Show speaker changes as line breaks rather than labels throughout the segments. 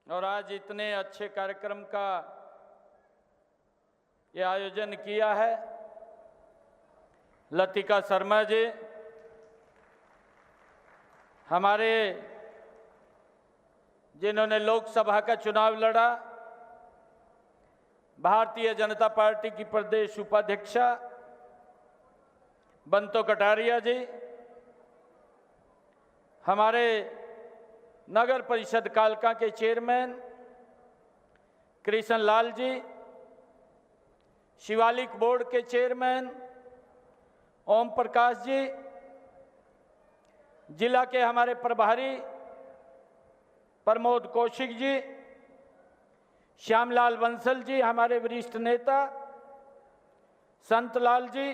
और आज इतने अच्छे कार्यक्रम का ये आयोजन किया है। लतिका शर्मा जी हमारे जिन्होंने लोकसभा का चुनाव लड़ा, भारतीय जनता पार्टी की प्रदेश उपाध्यक्षा बंतो कटारिया जी, हमारे नगर परिषद कालका के चेयरमैन कृष्ण लाल जी, शिवालिक बोर्ड के चेयरमैन ओम प्रकाश जी, जिला के हमारे प्रभारी प्रमोद कौशिक जी, श्यामलाल बंसल जी, हमारे वरिष्ठ नेता संतलाल जी,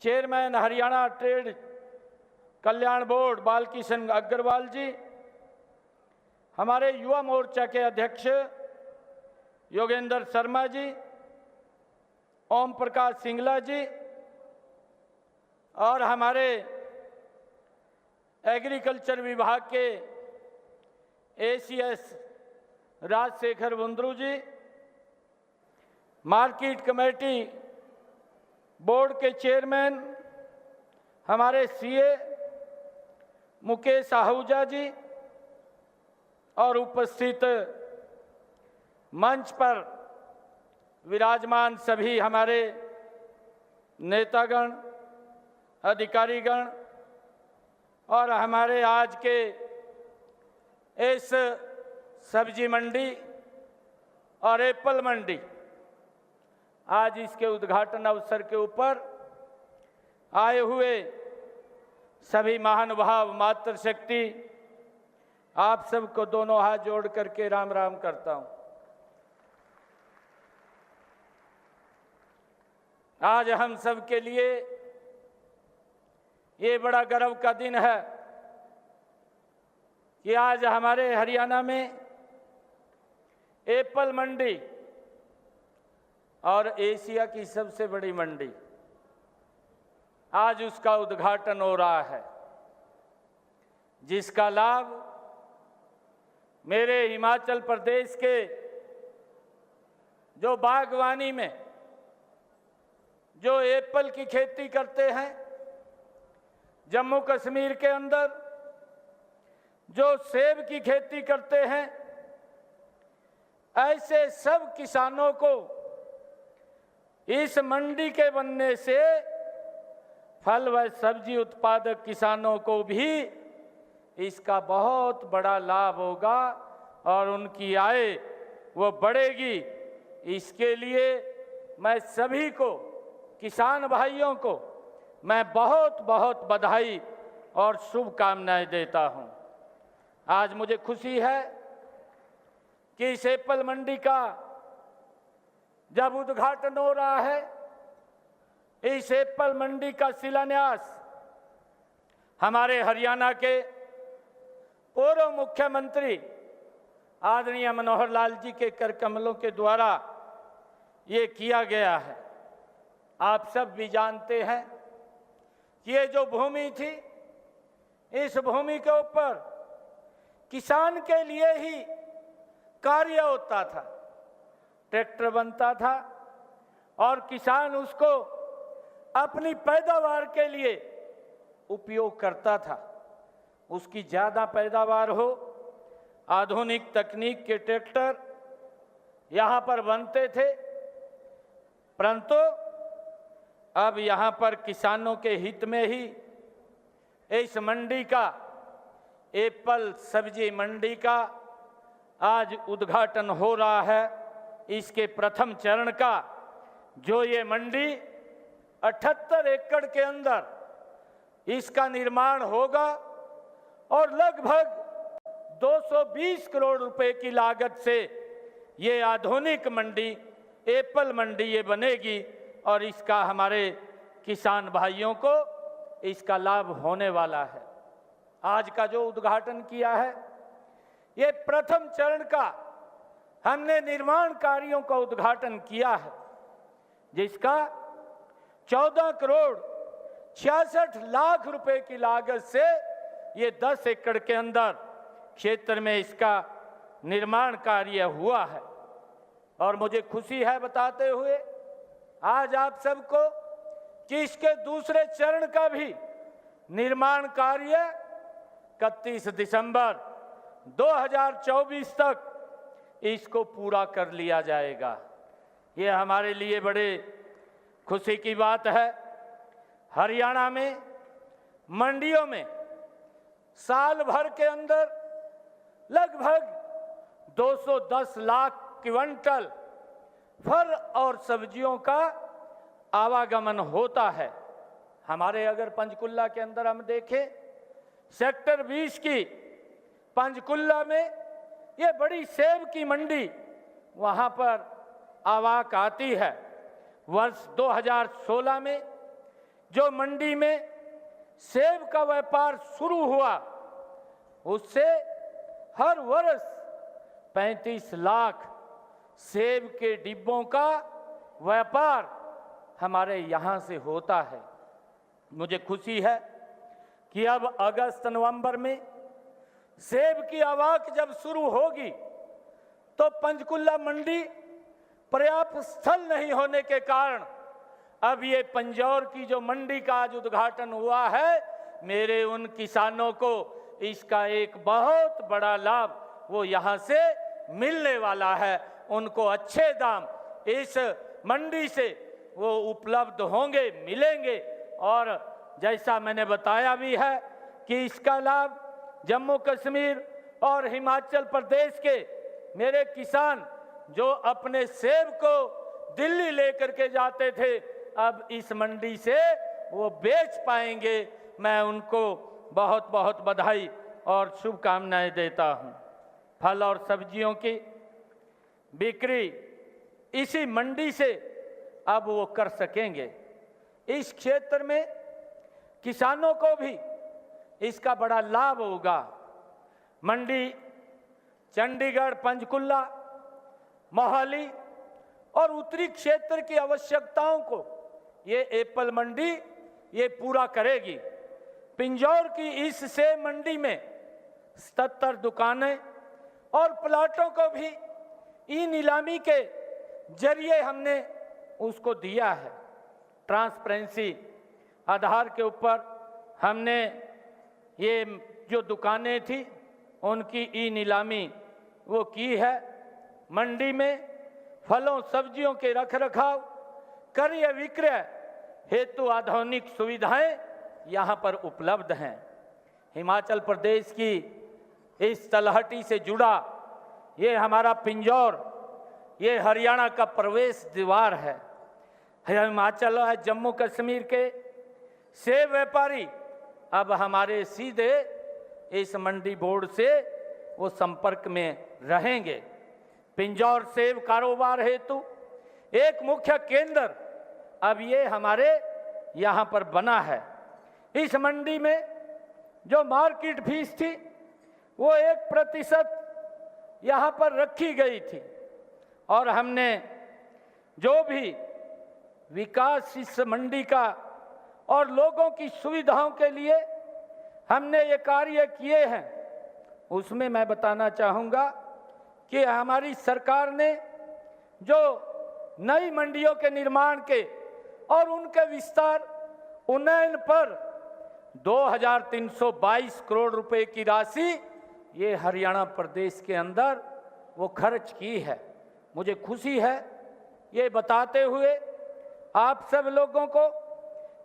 चेयरमैन हरियाणा ट्रेड कल्याण बोर्ड बालकिशन अग्रवाल जी, हमारे युवा मोर्चा के अध्यक्ष योगेंद्र शर्मा जी, ओम प्रकाश सिंगला जी और हमारे एग्रीकल्चर विभाग के एसीएस राजशेखर वंद्रू जी, मार्केट कमेटी बोर्ड के चेयरमैन हमारे सीए मुकेश आहूजा जी और उपस्थित मंच पर विराजमान सभी हमारे नेतागण, अधिकारीगण और हमारे आज के इस सब्जी मंडी और एप्पल मंडी, आज इसके उद्घाटन अवसर के ऊपर आए हुए सभी महानुभाव, मातृशक्ति, आप सबको दोनों हाथ जोड़ करके राम राम करता हूं। आज हम सब के लिए ये बड़ा गर्व का दिन है कि आज हमारे हरियाणा में एप्पल मंडी और एशिया की सबसे बड़ी मंडी, आज उसका उद्घाटन हो रहा है, जिसका लाभ मेरे हिमाचल प्रदेश के जो बागवानी में जो एप्पल की खेती करते हैं, जम्मू कश्मीर के अंदर जो सेब की खेती करते हैं, ऐसे सब किसानों को इस मंडी के बनने से फल व सब्जी उत्पादक किसानों को भी इसका बहुत बड़ा लाभ होगा और उनकी आय वो बढ़ेगी। इसके लिए मैं सभी को, किसान भाइयों को मैं बहुत बहुत बधाई और शुभकामनाएं देता हूं। आज मुझे खुशी है कि इस एप्पल मंडी का जब उद्घाटन हो रहा है, इस एप्पल मंडी का शिलान्यास हमारे हरियाणा के पूर्व मुख्यमंत्री आदरणीय मनोहर लाल जी के कर कमलों के द्वारा ये किया गया है। आप सब भी जानते हैं कि ये जो भूमि थी, इस भूमि के ऊपर किसान के लिए ही कार्य होता था, ट्रैक्टर बनता था और किसान उसको अपनी पैदावार के लिए उपयोग करता था। उसकी ज़्यादा पैदावार हो, आधुनिक तकनीक के ट्रैक्टर यहाँ पर बनते थे, परंतु अब यहाँ पर किसानों के हित में ही इस मंडी का, एप्पल सब्जी मंडी का आज उद्घाटन हो रहा है। इसके प्रथम चरण का जो ये मंडी 78 एकड़ के अंदर इसका निर्माण होगा और लगभग 220 करोड़ रुपए की लागत से ये आधुनिक मंडी, एप्पल मंडी ये बनेगी और इसका हमारे किसान भाइयों को इसका लाभ होने वाला है। आज का जो उद्घाटन किया है, ये प्रथम चरण का हमने निर्माण कार्यों का उद्घाटन किया है, जिसका 14 करोड़ 66 लाख रुपए की लागत से ये 10 एकड़ के अंदर क्षेत्र में इसका निर्माण कार्य हुआ है। और मुझे खुशी है बताते हुए आज आप सबको कि इसके दूसरे चरण का भी निर्माण कार्य 31 दिसंबर 2024 तक इसको पूरा कर लिया जाएगा। ये हमारे लिए बड़े खुशी की बात है। हरियाणा में मंडियों में साल भर के अंदर लगभग 210 लाख क्विंटल फल और सब्जियों का आवागमन होता है। हमारे अगर पंचकुला के अंदर हम देखें, सेक्टर 20 की पंचकुला में ये बड़ी सेब की मंडी वहाँ पर आवाक आती है। वर्ष 2016 में जो मंडी में सेब का व्यापार शुरू हुआ, उससे हर वर्ष 35 लाख सेब के डिब्बों का व्यापार हमारे यहाँ से होता है। मुझे खुशी है कि अब अगस्त नवंबर में सेब की आवाक जब शुरू होगी तो पंचकुला मंडी पर्याप्त स्थल नहीं होने के कारण अब ये पिंजौर की जो मंडी का आज उद्घाटन हुआ है, मेरे उन किसानों को इसका एक बहुत बड़ा लाभ वो यहाँ से मिलने वाला है। उनको अच्छे दाम इस मंडी से वो उपलब्ध होंगे, मिलेंगे। और जैसा मैंने बताया भी है कि इसका लाभ जम्मू कश्मीर और हिमाचल प्रदेश के मेरे किसान जो अपने सेब को दिल्ली लेकर के जाते थे, अब इस मंडी से वो बेच पाएंगे। मैं उनको बहुत बहुत बधाई और शुभकामनाएं देता हूं। फल और सब्जियों की बिक्री इसी मंडी से अब वो कर सकेंगे। इस क्षेत्र में किसानों को भी इसका बड़ा लाभ होगा। मंडी चंडीगढ़, पंचकुला, मोहाली और उत्तरी क्षेत्र की आवश्यकताओं को ये एप्पल मंडी ये पूरा करेगी। पिंजौर की इस सेब मंडी में 77 दुकानें और प्लाटों को भी ई नीलामी के जरिए हमने उसको दिया है। ट्रांसपेरेंसी आधार के ऊपर हमने ये जो दुकानें थी उनकी ई नीलामी वो की है। मंडी में फलों सब्जियों के रखरखाव, क्रय विक्रय हेतु आधुनिक सुविधाएं यहाँ पर उपलब्ध हैं। हिमाचल प्रदेश की इस तलहटी से जुड़ा ये हमारा पिंजौर, ये हरियाणा का प्रवेश द्वार है। हिमाचल और जम्मू कश्मीर के सेब व्यापारी अब हमारे सीधे इस मंडी बोर्ड से वो संपर्क में रहेंगे। पिंजौर सेब कारोबार हेतु एक मुख्य केंद्र अब ये हमारे यहाँ पर बना है। इस मंडी में जो मार्केट फीस थी वो 1% यहाँ पर रखी गई थी और हमने जो भी विकास इस मंडी का और लोगों की सुविधाओं के लिए हमने ये कार्य किए हैं, उसमें मैं बताना चाहूँगा कि हमारी सरकार ने जो नई मंडियों के निर्माण के और उनके विस्तार उन्नयन पर 2322 करोड़ रुपए की राशि ये हरियाणा प्रदेश के अंदर वो खर्च की है। मुझे खुशी है ये बताते हुए आप सब लोगों को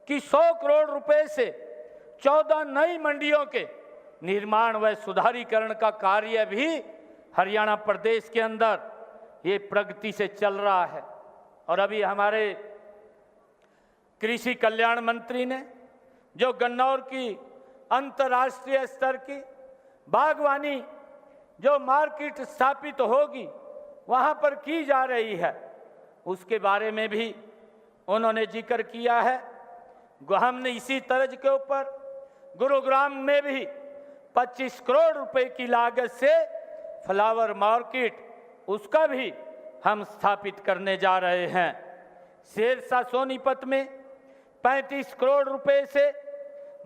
कि 100 करोड़ रुपए से 14 नई मंडियों के निर्माण व सुधारीकरण का कार्य भी हरियाणा प्रदेश के अंदर ये प्रगति से चल रहा है। और अभी हमारे कृषि कल्याण मंत्री ने जो गन्नौर की अंतर्राष्ट्रीय स्तर की बागवानी जो मार्केट स्थापित होगी वहाँ पर की जा रही है, उसके बारे में भी उन्होंने जिक्र किया है। हमने इसी तर्ज के ऊपर गुरुग्राम में भी 25 करोड़ रुपए की लागत से फ्लावर मार्केट उसका भी हम स्थापित करने जा रहे हैं। सिरसा सोनीपत में 35 करोड़ रुपए से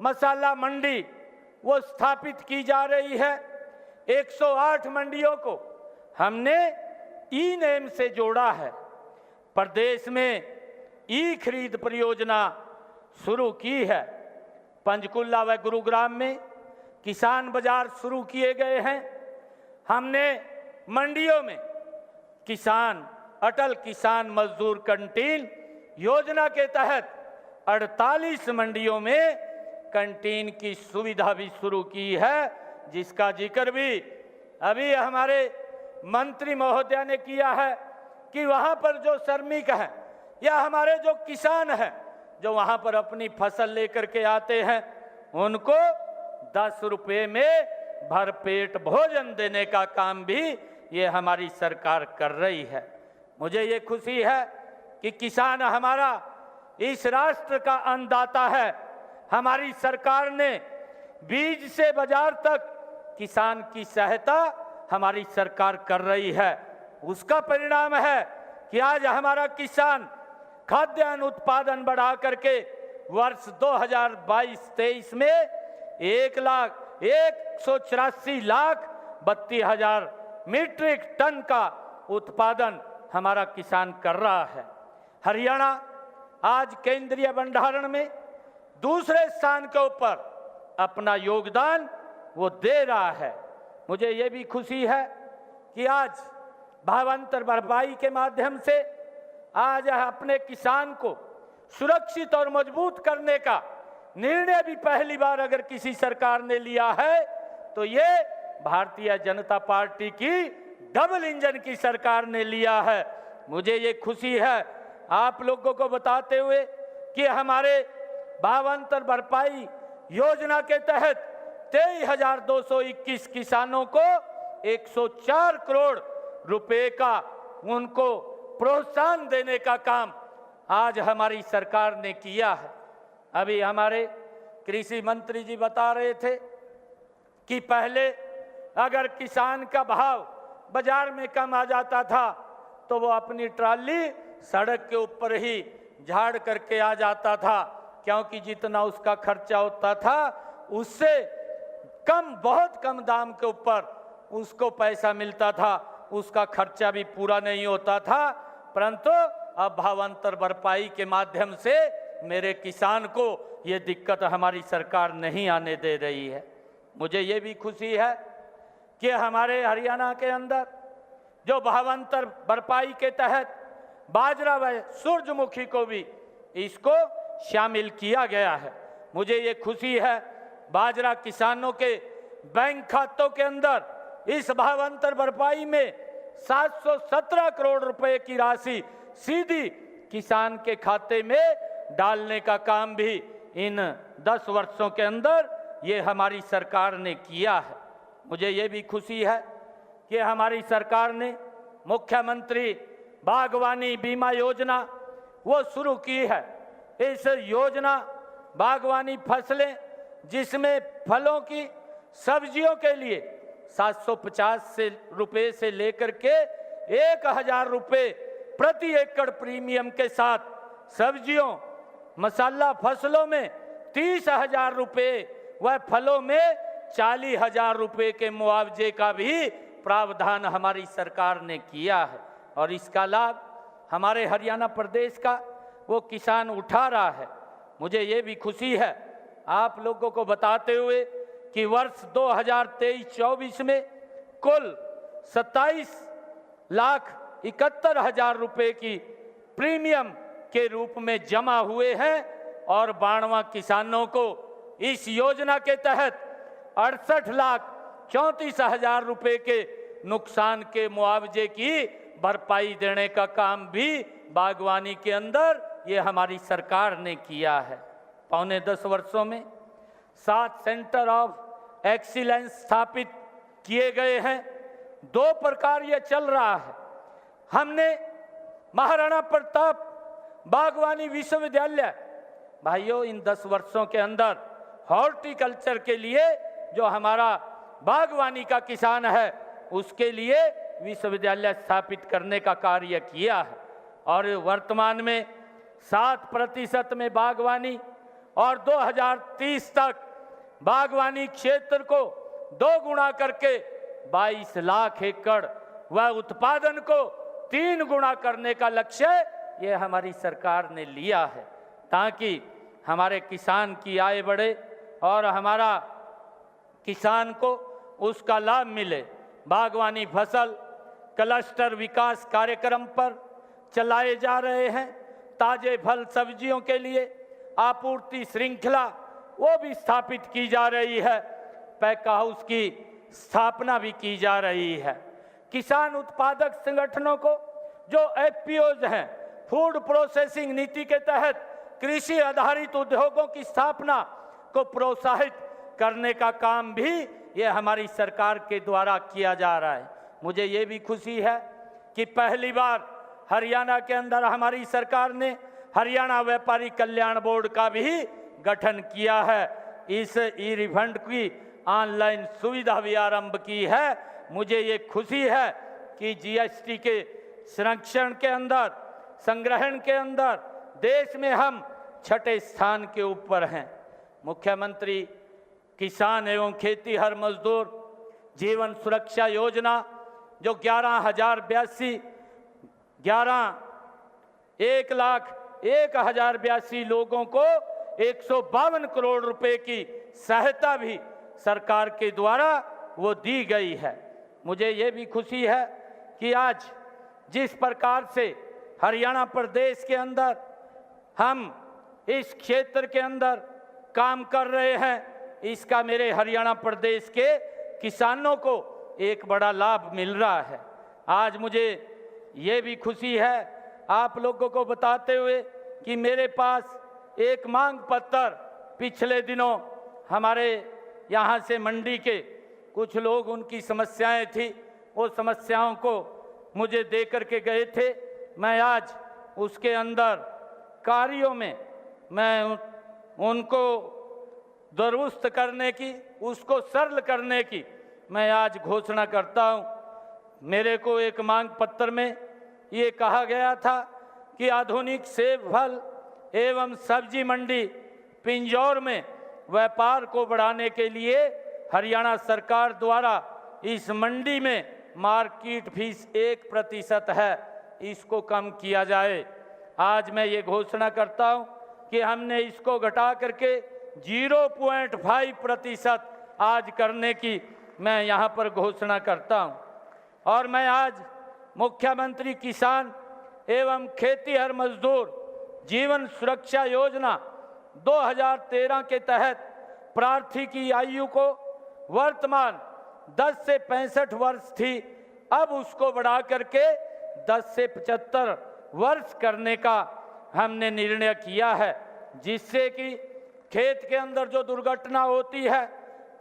मसाला मंडी वो स्थापित की जा रही है। 108 मंडियों को हमने ई नेम से जोड़ा है। प्रदेश में ई खरीद परियोजना शुरू की है। पंचकुला व गुरुग्राम में किसान बाजार शुरू किए गए हैं। हमने मंडियों में अटल किसान मजदूर कैंटीन योजना के तहत 48 मंडियों में कैंटीन की सुविधा भी शुरू की है, जिसका जिक्र भी अभी हमारे मंत्री महोदया ने किया है कि वहाँ पर जो श्रमिक हैं या हमारे जो किसान हैं जो वहाँ पर अपनी फसल लेकर के आते हैं, उनको 10 रुपये में भरपेट भोजन देने का काम भी ये हमारी सरकार कर रही है। मुझे ये खुशी है कि किसान हमारा इस राष्ट्र का अन्नदाता है। हमारी सरकार ने बीज से बाजार तक किसान की सहायता हमारी सरकार कर रही है। उसका परिणाम है कि आज हमारा किसान खाद्यान्न उत्पादन बढ़ा करके वर्ष 2022-23 में 1,184,32,000 मीट्रिक टन का उत्पादन हमारा किसान कर रहा है। हरियाणा आज केंद्रीय भंडारण में दूसरे स्थान के ऊपर अपना योगदान वो दे रहा है। मुझे ये भी खुशी है कि आज भावांतर भरपाई के माध्यम से आज अपने किसान को सुरक्षित और मजबूत करने का निर्णय भी पहली बार अगर किसी सरकार ने लिया है तो ये भारतीय जनता पार्टी की डबल इंजन की सरकार ने लिया है। मुझे ये खुशी है आप लोगों को बताते हुए कि हमारे भावांतर भरपाई योजना के तहत 23,221 किसानों को 104 करोड़ रुपए का उनको प्रोत्साहन देने का काम आज हमारी सरकार ने किया है। अभी हमारे कृषि मंत्री जी बता रहे थे कि पहले अगर किसान का भाव बाजार में कम आ जाता था तो वो अपनी ट्राली सड़क के ऊपर ही झाड़ करके आ जाता था, क्योंकि जितना उसका खर्चा होता था उससे कम, बहुत कम दाम के ऊपर उसको पैसा मिलता था, उसका खर्चा भी पूरा नहीं होता था। परंतु अब भावांतर भरपाई के माध्यम से मेरे किसान को ये दिक्कत हमारी सरकार नहीं आने दे रही है। मुझे ये भी खुशी है कि हमारे हरियाणा के अंदर जो भावांतर भरपाई के तहत बाजरा व सूरजमुखी को भी इसको शामिल किया गया है। मुझे ये खुशी है बाजरा किसानों के बैंक खातों के अंदर इस भावांतर भरपाई में 717 करोड़ रुपए की राशि सीधी किसान के खाते में डालने का काम भी इन 10 वर्षों के अंदर ये हमारी सरकार ने किया है। मुझे ये भी खुशी है कि हमारी सरकार ने मुख्यमंत्री बागवानी बीमा योजना वो शुरू की है। इस योजना बागवानी फसलें जिसमें फलों की, सब्जियों के लिए 750 रुपए से लेकर के 1,000 रुपए प्रति एकड़ प्रीमियम के साथ, सब्जियों मसाला फसलों में 30,000 रुपए व फलों में 40,000 रुपए के मुआवजे का भी प्रावधान हमारी सरकार ने किया है। और इसका लाभ हमारे हरियाणा प्रदेश का वो किसान उठा रहा है। मुझे ये भी खुशी है आप लोगों को बताते हुए कि वर्ष 2023-24 में कुल 27,71,000 रुपए की प्रीमियम के रूप में जमा हुए हैं और 92 किसानों को इस योजना के तहत 68,34,000 रुपए के नुकसान के मुआवजे की भरपाई देने का काम भी बागवानी के अंदर ये हमारी सरकार ने किया है। पौने 10 वर्षों में 7 सेंटर ऑफ एक्सीलेंस स्थापित किए गए हैं। 2 प्रकार ये चल रहा है। हमने महाराणा प्रताप बागवानी विश्वविद्यालय, भाइयों इन 10 वर्षों के अंदर हॉर्टिकल्चर के लिए जो हमारा बागवानी का किसान है उसके लिए विश्वविद्यालय स्थापित करने का कार्य किया है। और वर्तमान में 7% में बागवानी और 2030 तक बागवानी क्षेत्र को 2 गुना करके 22 लाख एकड़ व उत्पादन को 3 गुना करने का लक्ष्य ये हमारी सरकार ने लिया है, ताकि हमारे किसान की आय बढ़े और हमारा किसान को उसका लाभ मिले। बागवानी फसल क्लस्टर विकास कार्यक्रम पर चलाए जा रहे हैं। ताजे फल सब्जियों के लिए आपूर्ति श्रृंखला वो भी स्थापित की जा रही है। पैक हाउस की स्थापना भी की जा रही है। किसान उत्पादक संगठनों को जो एफपीओज हैं, फूड प्रोसेसिंग नीति के तहत कृषि आधारित उद्योगों की स्थापना को प्रोत्साहित करने का काम भी ये हमारी सरकार के द्वारा किया जा रहा है। मुझे ये भी खुशी है कि पहली बार हरियाणा के अंदर हमारी सरकार ने हरियाणा व्यापारी कल्याण बोर्ड का भी गठन किया है। इस ई रिफंड की ऑनलाइन सुविधा भी आरंभ की है। मुझे ये खुशी है कि जीएसटी के संरक्षण के अंदर, संग्रहण के अंदर देश में हम 6ठे स्थान के ऊपर हैं। मुख्यमंत्री किसान एवं खेती हर मजदूर जीवन सुरक्षा योजना जो 1,01,082 लोगों को 152 करोड़ रुपए की सहायता भी सरकार के द्वारा वो दी गई है। मुझे ये भी खुशी है कि आज जिस प्रकार से हरियाणा प्रदेश के अंदर हम इस क्षेत्र के अंदर काम कर रहे हैं, इसका मेरे हरियाणा प्रदेश के किसानों को एक बड़ा लाभ मिल रहा है। आज मुझे ये भी खुशी है आप लोगों को बताते हुए कि मेरे पास एक मांग पत्र पिछले दिनों हमारे यहाँ से मंडी के कुछ लोग, उनकी समस्याएं थी, वो समस्याओं को मुझे दे करके गए थे। मैं आज उसके अंदर कार्यों में मैं उनको दुरुस्त करने की, उसको सरल करने की मैं आज घोषणा करता हूँ। मेरे को एक मांग पत्र में ये कहा गया था कि आधुनिक सेब फल एवं सब्जी मंडी पिंजौर में व्यापार को बढ़ाने के लिए हरियाणा सरकार द्वारा इस मंडी में मार्केट फीस 1% है, इसको कम किया जाए। आज मैं ये घोषणा करता हूँ कि हमने इसको घटा करके 0.5% आज करने की मैं यहाँ पर घोषणा करता हूँ। और मैं आज मुख्यमंत्री किसान एवं खेतीहर मजदूर जीवन सुरक्षा योजना 2013 के तहत प्रार्थी की आयु को वर्तमान 10 से 65 वर्ष थी, अब उसको बढ़ा करके 10 से 75 वर्ष करने का हमने निर्णय किया है, जिससे कि खेत के अंदर जो दुर्घटना होती है,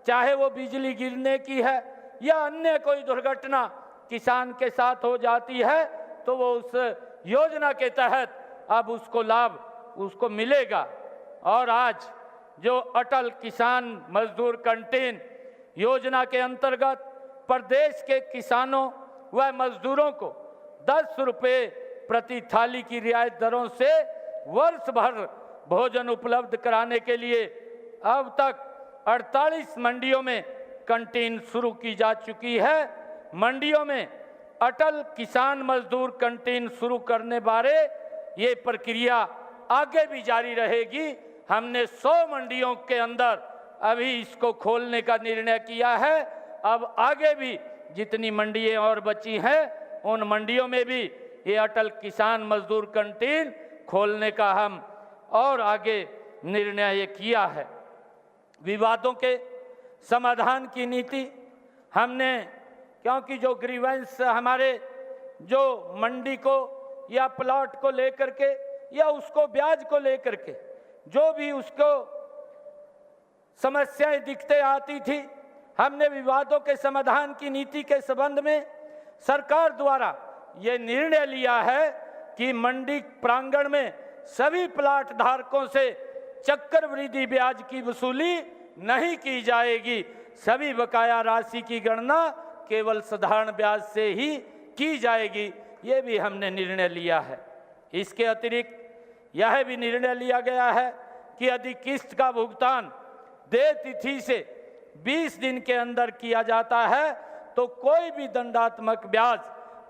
चाहे वो बिजली गिरने की है या अन्य कोई दुर्घटना किसान के साथ हो जाती है, तो वो उस योजना के तहत अब उसको लाभ उसको मिलेगा। और आज जो अटल किसान मजदूर कैंटीन योजना के अंतर्गत प्रदेश के किसानों व मजदूरों को 10 रुपये प्रति थाली की रियायत दरों से वर्ष भर भोजन उपलब्ध कराने के लिए अब तक 48 मंडियों में कैंटीन शुरू की जा चुकी है। मंडियों में अटल किसान मजदूर कैंटीन शुरू करने बारे ये प्रक्रिया आगे भी जारी रहेगी। हमने 100 मंडियों के अंदर अभी इसको खोलने का निर्णय किया है। अब आगे भी जितनी मंडियां और बची हैं, उन मंडियों में भी ये अटल किसान मजदूर कैंटीन खोलने का हम और आगे निर्णय ये किया है। विवादों के समाधान की नीति हमने, क्योंकि जो ग्रीवेंस हमारे जो मंडी को या प्लॉट को लेकर के या उसको ब्याज को लेकर के जो भी उसको समस्याएं दिखते आती थी, हमने विवादों के समाधान की नीति के संबंध में सरकार द्वारा ये निर्णय लिया है कि मंडी प्रांगण में सभी प्लाट धारकों से चक्रवृद्धि ब्याज की वसूली नहीं की जाएगी। सभी बकाया राशि की गणना केवल साधारण ब्याज से ही की जाएगी। ये भी हमने निर्णय लिया है। इसके अतिरिक्त यह भी निर्णय लिया गया है कि यदि किस्त का भुगतान देय तिथि से 20 दिन के अंदर किया जाता है तो कोई भी दंडात्मक ब्याज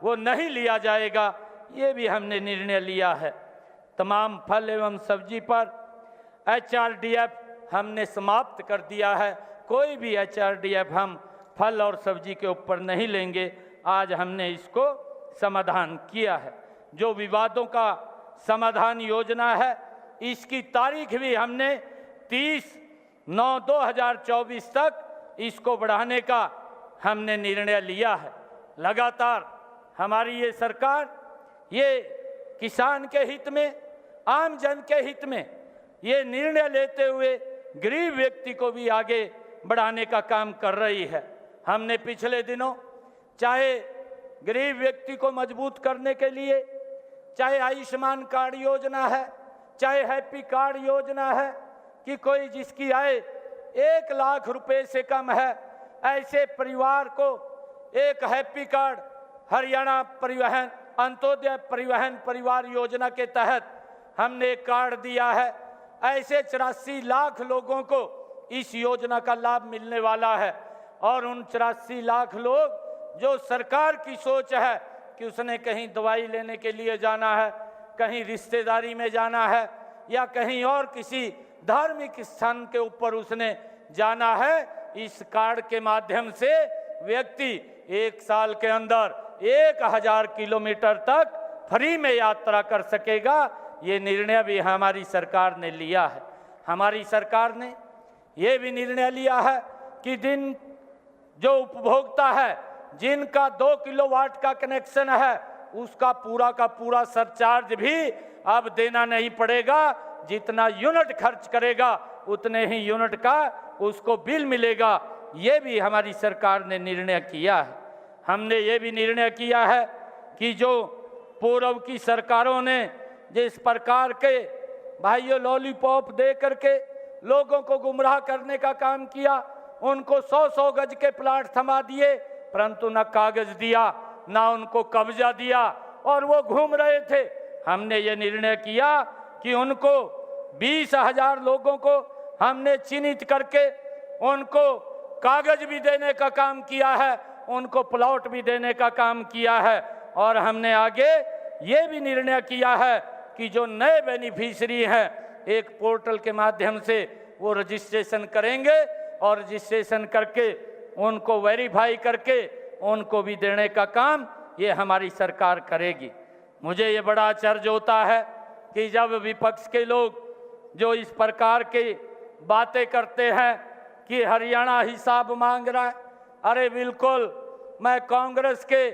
वो नहीं लिया जाएगा। ये भी हमने निर्णय लिया है। तमाम फल एवं सब्जी पर HRDF हमने समाप्त कर दिया है। कोई भी HRDF हम फल और सब्जी के ऊपर नहीं लेंगे। आज हमने इसको समाधान किया है। जो विवादों का समाधान योजना है, इसकी तारीख भी हमने 30/9/2024 तक इसको बढ़ाने का हमने निर्णय लिया है। लगातार हमारी ये सरकार ये किसान के हित में, आम जन के हित में ये निर्णय लेते हुए गरीब व्यक्ति को भी आगे बढ़ाने का काम कर रही है। हमने पिछले दिनों चाहे गरीब व्यक्ति को मजबूत करने के लिए चाहे आयुष्मान कार्ड योजना है, चाहे हैप्पी कार्ड योजना है, कि कोई जिसकी आय 1 लाख रुपए से कम है, ऐसे परिवार को एक हैप्पी कार्ड हरियाणा परिवहन अंत्योदय परिवहन परिवार योजना के तहत हमने एक कार्ड दिया है। ऐसे 84 लाख लोगों को इस योजना का लाभ मिलने वाला है। और उन 84 लाख लोग जो सरकार की सोच है कि उसने कहीं दवाई लेने के लिए जाना है, कहीं रिश्तेदारी में जाना है, या कहीं और किसी धार्मिक स्थान के ऊपर उसने जाना है, इस कार्ड के माध्यम से व्यक्ति 1 साल के अंदर 1000 किलोमीटर तक फ्री में यात्रा कर सकेगा। ये निर्णय भी हमारी सरकार ने लिया है। हमारी सरकार ने ये भी निर्णय लिया है कि जो उपभोक्ता है, जिनका 2 किलोवाट का कनेक्शन है, उसका पूरा का पूरा सरचार्ज भी अब देना नहीं पड़ेगा। जितना यूनिट खर्च करेगा उतने ही यूनिट का उसको बिल मिलेगा। ये भी हमारी सरकार ने निर्णय किया है। हमने ये भी निर्णय किया है कि जो पूर्व की सरकारों ने जिस प्रकार के भाइयों लॉलीपॉप दे करके लोगों को गुमराह करने का काम किया, उनको 100-100 गज के प्लाट थमा दिए, परंतु न कागज दिया, ना उनको कब्जा दिया, और वो घूम रहे थे। हमने ये निर्णय किया कि उनको 20,000 लोगों को हमने चिन्हित करके उनको कागज भी देने का काम किया है, उनको प्लॉट भी देने का काम किया है। और हमने आगे ये भी निर्णय किया है कि जो नए बेनिफिशियरी हैं, एक पोर्टल के माध्यम से वो रजिस्ट्रेशन करेंगे और रजिस्ट्रेशन करके उनको वेरीफाई करके उनको भी देने का काम ये हमारी सरकार करेगी। मुझे ये बड़ा आश्चर्य होता है कि जब विपक्ष के लोग जो इस प्रकार के बातें करते हैं कि हरियाणा हिसाब मांग रहा है, अरे बिल्कुल, मैं कांग्रेस के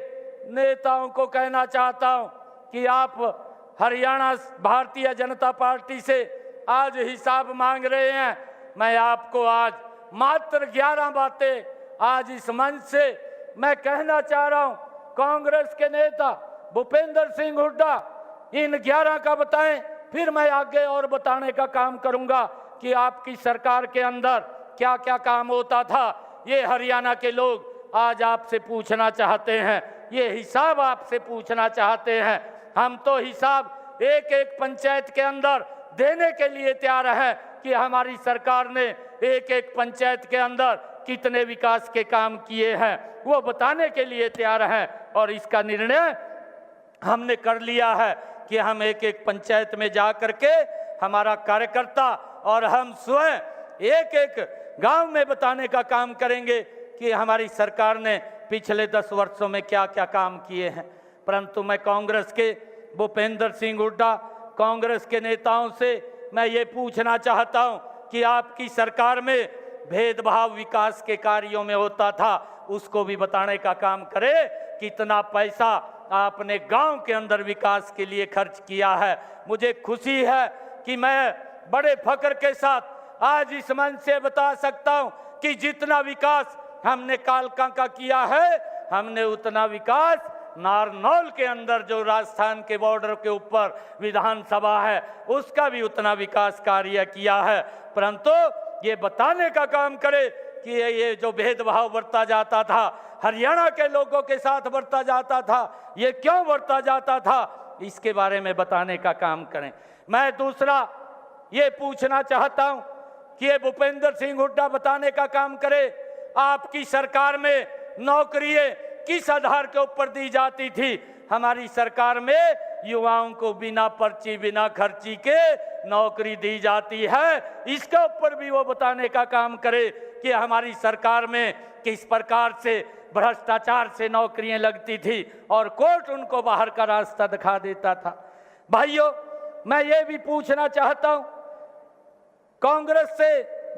नेताओं को कहना चाहता हूं कि आप हरियाणा भारतीय जनता पार्टी से आज हिसाब मांग रहे हैं। मैं आपको आज मात्र 11 बातें आज इस मंच से मैं कहना चाह रहा हूं। कांग्रेस के नेता भूपेंद्र सिंह हुड्डा इन 11 का बताएं, फिर मैं आगे और बताने का काम करूंगा कि आपकी सरकार के अंदर क्या क्या काम होता था। ये हरियाणा के लोग आज आपसे पूछना चाहते हैं, ये हिसाब आपसे पूछना चाहते हैं। हम तो हिसाब एक एक पंचायत के अंदर देने के लिए तैयार हैं कि हमारी सरकार ने एक एक पंचायत के अंदर कितने विकास के काम किए हैं, वो बताने के लिए तैयार हैं। और इसका निर्णय हमने कर लिया है कि हम एक एक पंचायत में जा करके हमारा कार्यकर्ता और हम स्वयं एक एक गांव में बताने का काम करेंगे कि हमारी सरकार ने पिछले 10 वर्षों में क्या क्या काम किए हैं। परंतु मैं कांग्रेस के भूपेंद्र सिंह हुड्डा, कांग्रेस के नेताओं से मैं ये पूछना चाहता हूं कि आपकी सरकार में भेदभाव विकास के कार्यों में होता था, उसको भी बताने का काम करे। कितना पैसा आपने गांव के अंदर विकास के लिए खर्च किया है। मुझे खुशी है कि मैं बड़े फख्र के साथ आज इस मंच से बता सकता हूं कि जितना विकास हमने कालका का किया है, हमने उतना विकास नारनौल के अंदर जो राजस्थान के बॉर्डर के ऊपर विधानसभा है उसका भी उतना विकास कार्य किया है। परंतु ये बताने का काम करे कि ये जो भेदभाव बरता जाता था, हरियाणा के लोगों के साथ बरता जाता था, ये क्यों बरता जाता था, इसके बारे में बताने का काम करें। मैं दूसरा ये पूछना चाहता हूं कि ये भूपेंद्र सिंह हुड्डा बताने का काम करे, आपकी सरकार में नौकरियां किस आधार के ऊपर दी जाती थी? हमारी सरकार में युवाओं को बिना पर्ची बिना खर्ची के नौकरी दी जाती है। इसके ऊपर भी वो बताने का काम करे कि हमारी सरकार में किस प्रकार से भ्रष्टाचार से नौकरियां लगती थी और कोर्ट उनको बाहर का रास्ता दिखा देता था। भाइयों, मैं ये भी पूछना चाहता हूं, कांग्रेस से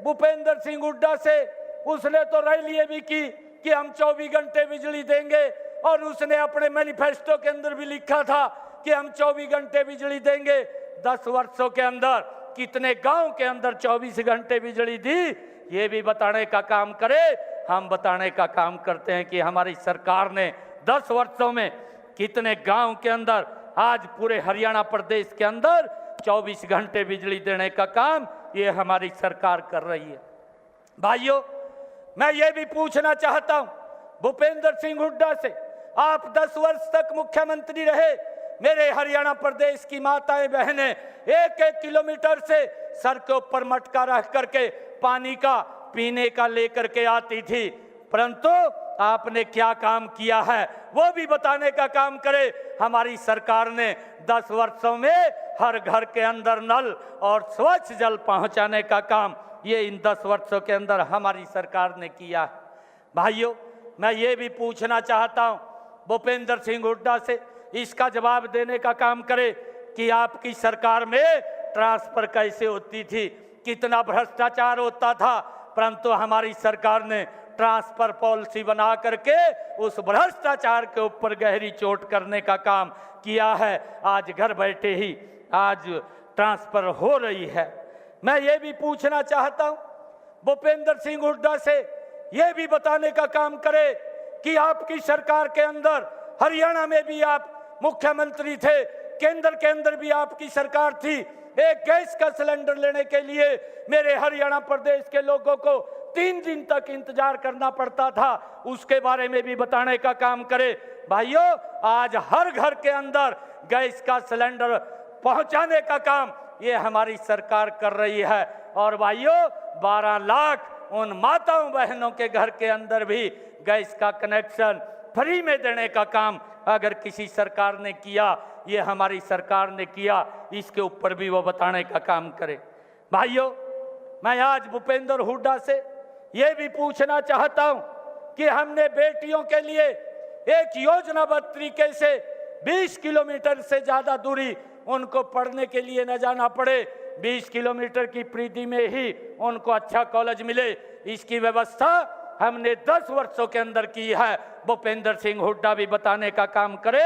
भूपेंद्र सिंह हुड्डा से, उसने तो रैलियां भी की कि हम 24 घंटे बिजली देंगे, और उसने अपने मैनिफेस्टो के अंदर भी लिखा था कि हम 24 घंटे बिजली देंगे। 10 वर्षों के अंदर कितने गांव के अंदर 24 घंटे बिजली दी, ये भी बताने का काम करे। हम बताने का काम करते हैं कि हमारी सरकार ने 10 वर्षों में कितने गांव के अंदर, आज पूरे हरियाणा प्रदेश के अंदर 24 घंटे बिजली देने का काम ये हमारी सरकार कर रही है। भाइयों, मैं ये भी पूछना चाहता हूं भूपेंद्र सिंह हुड्डा से, आप 10 वर्ष तक मुख्यमंत्री रहे, मेरे हरियाणा प्रदेश की माताएं बहनें 1-1 किलोमीटर से सर के ऊपर मटका रख करके पानी का पीने का लेकर के आती थी, परंतु आपने क्या काम किया है वो भी बताने का काम करे। हमारी सरकार ने 10 वर्षों में हर घर के अंदर नल और स्वच्छ जल पहुंचाने का काम ये इन 10 वर्षों के अंदर हमारी सरकार ने किया है। भाइयों, मैं ये भी पूछना चाहता हूं भूपेंद्र सिंह हुड्डा से, इसका जवाब देने का काम करे कि आपकी सरकार में ट्रांसफर कैसे होती थी, कितना भ्रष्टाचार होता था, परंतु हमारी सरकार ने ट्रांसफर पॉलिसी बना करके उस भ्रष्टाचार के ऊपर गहरी चोट करने का काम किया है। आज घर बैठे ही आज ट्रांसफर हो रही है। मैं ये भी पूछना चाहता हूं भूपेंद्र सिंह हुड्डा से, ये भी बताने का काम करे कि आपकी सरकार के अंदर हरियाणा में भी आप मुख्यमंत्री थे, केंद्र के अंदर भी आपकी सरकार थी, एक गैस का सिलेंडर लेने के लिए मेरे हरियाणा प्रदेश के लोगों को 3 दिन तक इंतजार करना पड़ता था, उसके बारे में भी बताने का काम करे। भाइयों, आज हर घर के अंदर गैस का सिलेंडर पहुंचाने का काम ये हमारी सरकार कर रही है। और भाइयों, 12 लाख उन माताओं बहनों के घर के अंदर भी गैस का कनेक्शन फ्री में देने का काम अगर किसी सरकार ने किया, ये हमारी सरकार ने किया, इसके ऊपर भी वो बताने का काम करे। भाइयों, मैं आज भूपेंद्र हुड्डा से ये भी पूछना चाहता हूं कि हमने बेटियों के लिए एक योजनाबद्ध तरीके से 20 किलोमीटर से ज़्यादा दूरी उनको पढ़ने के लिए न जाना पड़े, 20 किलोमीटर की परिधि में ही उनको अच्छा कॉलेज मिले, इसकी व्यवस्था हमने 10 वर्षों के अंदर की है। भूपेंद्र सिंह हुड्डा भी बताने का काम करे